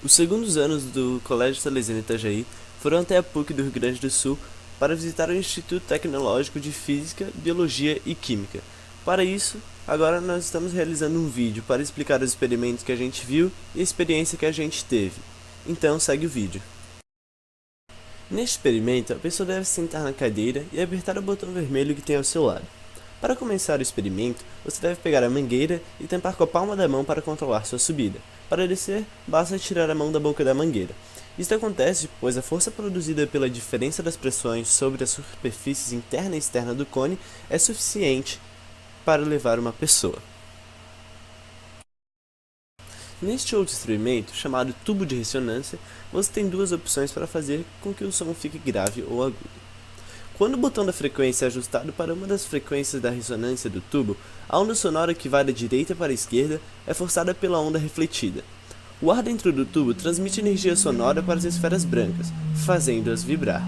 Os segundos anos do Colégio Salesiano Itajaí foram até a PUC do Rio Grande do Sul para visitar o Instituto Tecnológico de Física, Biologia e Química. Para isso, agora nós estamos realizando um vídeo para explicar os experimentos que a gente viu e a experiência que a gente teve. Então segue o vídeo. Neste experimento, a pessoa deve sentar na cadeira e apertar o botão vermelho que tem ao seu lado. Para começar o experimento, você deve pegar a mangueira e tampar com a palma da mão para controlar sua subida. Para descer, basta tirar a mão da boca da mangueira. Isso acontece pois a força produzida pela diferença das pressões sobre as superfícies interna e externa do cone é suficiente para levar uma pessoa. Neste outro experimento, chamado tubo de ressonância, você tem duas opções para fazer com que o som fique grave ou agudo. Quando o botão da frequência é ajustado para uma das frequências da ressonância do tubo, a onda sonora que vai da direita para a esquerda é forçada pela onda refletida. O ar dentro do tubo transmite energia sonora para as esferas brancas, fazendo-as vibrar.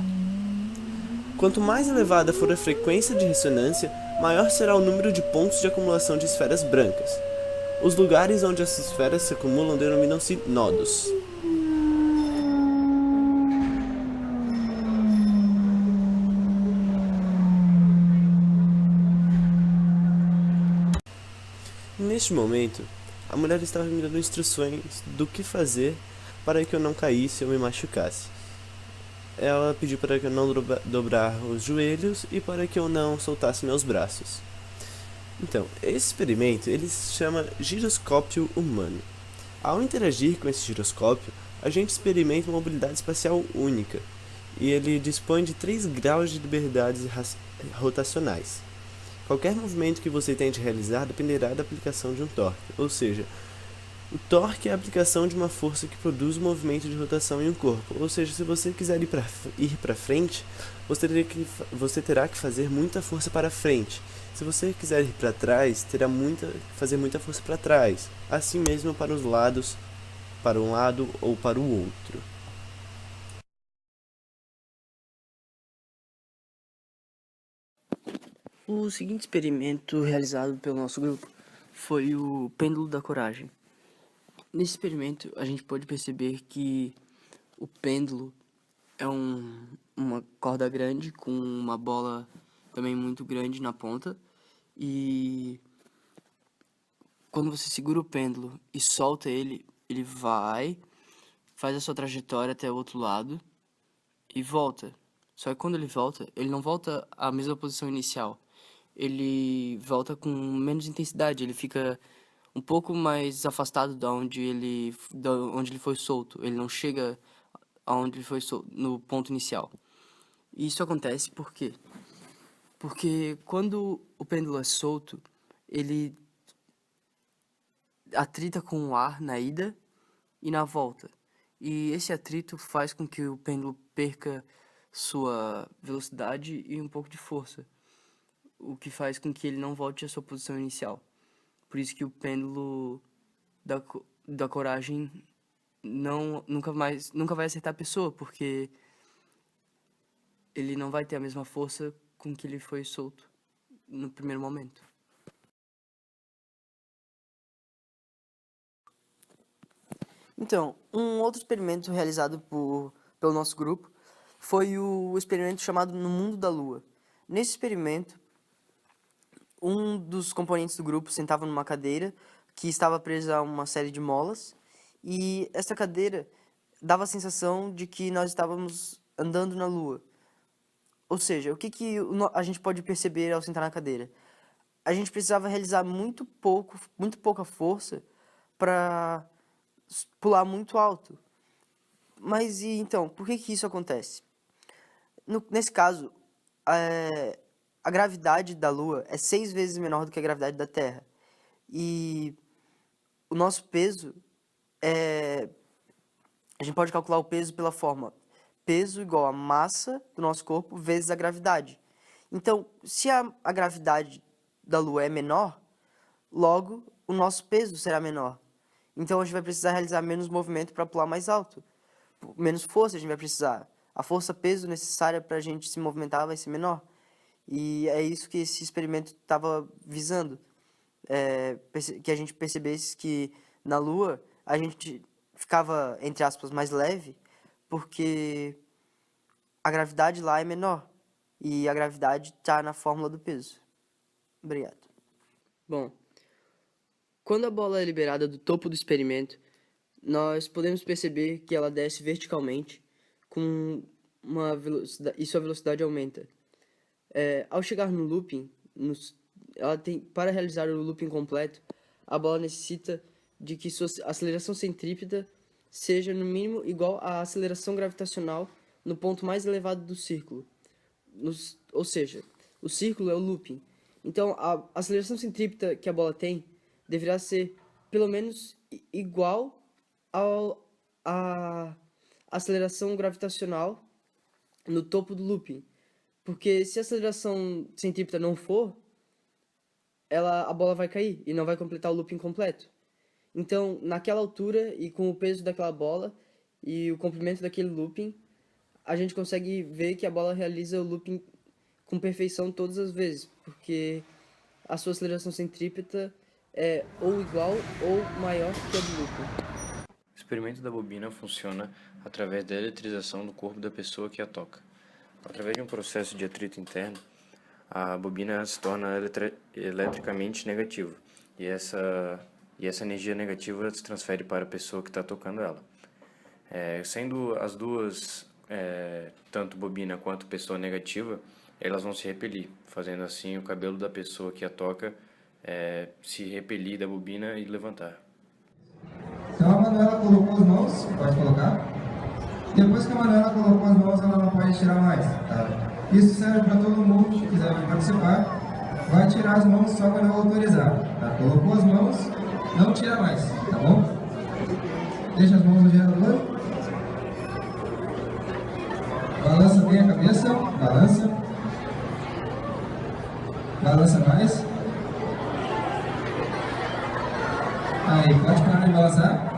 Quanto mais elevada for a frequência de ressonância, maior será o número de pontos de acumulação de esferas brancas. Os lugares onde as esferas se acumulam denominam-se nodos. Neste momento, a mulher estava me dando instruções do que fazer para que eu não caísse ou me machucasse. Ela pediu para que eu não dobrar os joelhos e para que eu não soltasse meus braços. Então, esse experimento ele se chama giroscópio humano. Ao interagir com esse giroscópio, a gente experimenta uma mobilidade espacial única, e ele dispõe de 3 graus de liberdades rotacionais. Qualquer movimento que você tente realizar dependerá da aplicação de um torque, ou seja, o torque é a aplicação de uma força que produz o movimento de rotação em um corpo, ou seja, se você quiser ir para frente, você terá que fazer muita força para frente. Se você quiser ir para trás, terá fazer muita força para trás, assim mesmo para os lados, para um lado ou para o outro. O seguinte experimento realizado pelo nosso grupo foi o pêndulo da coragem. Nesse experimento, a gente pode perceber que o pêndulo é uma corda grande com uma bola também muito grande na ponta, e quando você segura o pêndulo e solta ele, ele faz a sua trajetória até o outro lado e volta. Só que quando ele volta, ele não volta à mesma posição inicial. Ele volta com menos intensidade, ele fica um pouco mais afastado da onde ele foi solto. Ele não chega aonde ele foi solto, no ponto inicial. E isso acontece por quê? Porque quando o pêndulo é solto, ele atrita com o ar na ida e na volta. E esse atrito faz com que o pêndulo perca sua velocidade e um pouco de força, o que faz com que ele não volte à sua posição inicial. Por isso que o pêndulo da coragem nunca vai acertar a pessoa, porque ele não vai ter a mesma força com que ele foi solto no primeiro momento. Então, um outro experimento realizado pelo nosso grupo foi o experimento chamado No Mundo da Lua. Nesse experimento, um dos componentes do grupo sentava numa cadeira que estava presa a uma série de molas, e essa cadeira dava a sensação de que nós estávamos andando na Lua. Ou seja, o que a gente pode perceber ao sentar na cadeira? A gente precisava realizar muito pouca força para pular muito alto. Mas e então, por que isso acontece? Nesse caso, a gravidade da Lua é 6 vezes menor do que a gravidade da Terra. E o nosso peso é... A gente pode calcular o peso pela forma peso igual a massa do nosso corpo vezes a gravidade. Então, se a gravidade da Lua é menor, logo o nosso peso será menor. Então a gente vai precisar realizar menos movimento para pular mais alto. Menos força a gente vai precisar. A força-peso necessária para a gente se movimentar vai ser menor. E é isso que esse experimento estava visando. Que a gente percebesse que na Lua a gente ficava, entre aspas, mais leve, porque a gravidade lá é menor. E a gravidade está na fórmula do peso. Obrigado. Bom, quando a bola é liberada do topo do experimento, nós podemos perceber que ela desce verticalmente com uma velocidade, e sua velocidade aumenta. Ao chegar no looping, para realizar o looping completo, a bola necessita de que sua aceleração centrípeta seja no mínimo igual à aceleração gravitacional no ponto mais elevado do círculo. Ou seja, o círculo é o looping. Então, a aceleração centrípeta que a bola tem deverá ser pelo menos igual à aceleração gravitacional no topo do looping. Porque se a aceleração centrípeta não for, a bola vai cair e não vai completar o looping completo. Então, naquela altura e com o peso daquela bola e o comprimento daquele looping, a gente consegue ver que a bola realiza o looping com perfeição todas as vezes, porque a sua aceleração centrípeta é ou igual ou maior que a do looping. O experimento da bobina funciona através da eletrização do corpo da pessoa que a toca. Através de um processo de atrito interno, a bobina se torna eletricamente negativa e essa energia negativa se transfere para a pessoa que está tocando ela. Sendo as duas, tanto bobina quanto pessoa negativa, elas vão se repelir, fazendo assim o cabelo da pessoa que a toca se repelir da bobina e levantar. Então a Manuela colocou as mãos, pode colocar. Depois que a Manuela colocou as mãos, ela não pode tirar mais, tá? Isso serve para todo mundo que quiser participar. Vai tirar as mãos só quando eu autorizar, tá? Colocou as mãos, não tira mais, tá bom? Deixa as mãos no gerador. Balança bem a cabeça, balança. Balança mais. Aí, pode parar de balançar.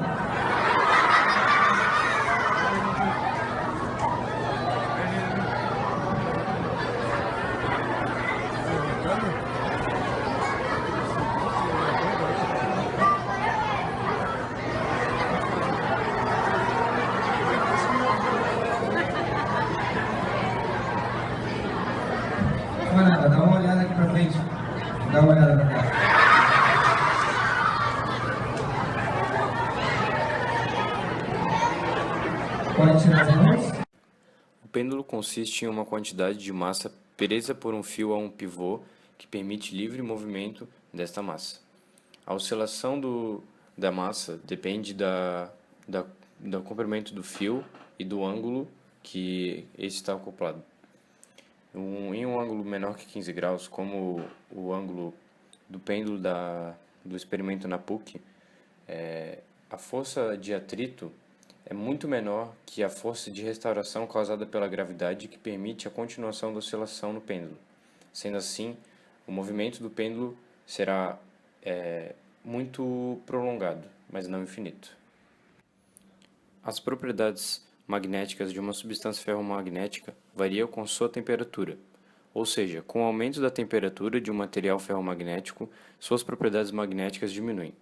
Olha, dá uma olhada aqui pra frente. Dá uma olhada pra cá. Pode tirar as mãos. O pêndulo consiste em uma quantidade de massa presa por um fio a um pivô que permite livre movimento desta massa. A oscilação da massa depende do comprimento do fio e do ângulo que esse está acoplado. Em um ângulo menor que 15 graus, como o ângulo do pêndulo do experimento na PUC, a força de atrito é muito menor que a força de restauração causada pela gravidade que permite a continuação da oscilação no pêndulo. Sendo assim, o movimento do pêndulo será muito prolongado, mas não infinito. As propriedades magnéticas de uma substância ferromagnética variam com sua temperatura, ou seja, com o aumento da temperatura de um material ferromagnético, suas propriedades magnéticas diminuem.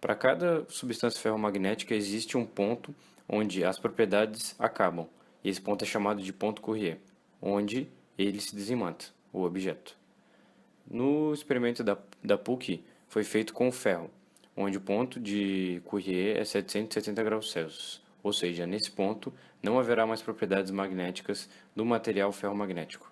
Para cada substância ferromagnética existe um ponto onde as propriedades acabam, e esse ponto é chamado de ponto Curie, onde ele se desimanta, o objeto. No experimento da PUC foi feito com o ferro, onde o ponto de Curie é 770 graus Celsius. Ou seja, nesse ponto não haverá mais propriedades magnéticas do material ferromagnético.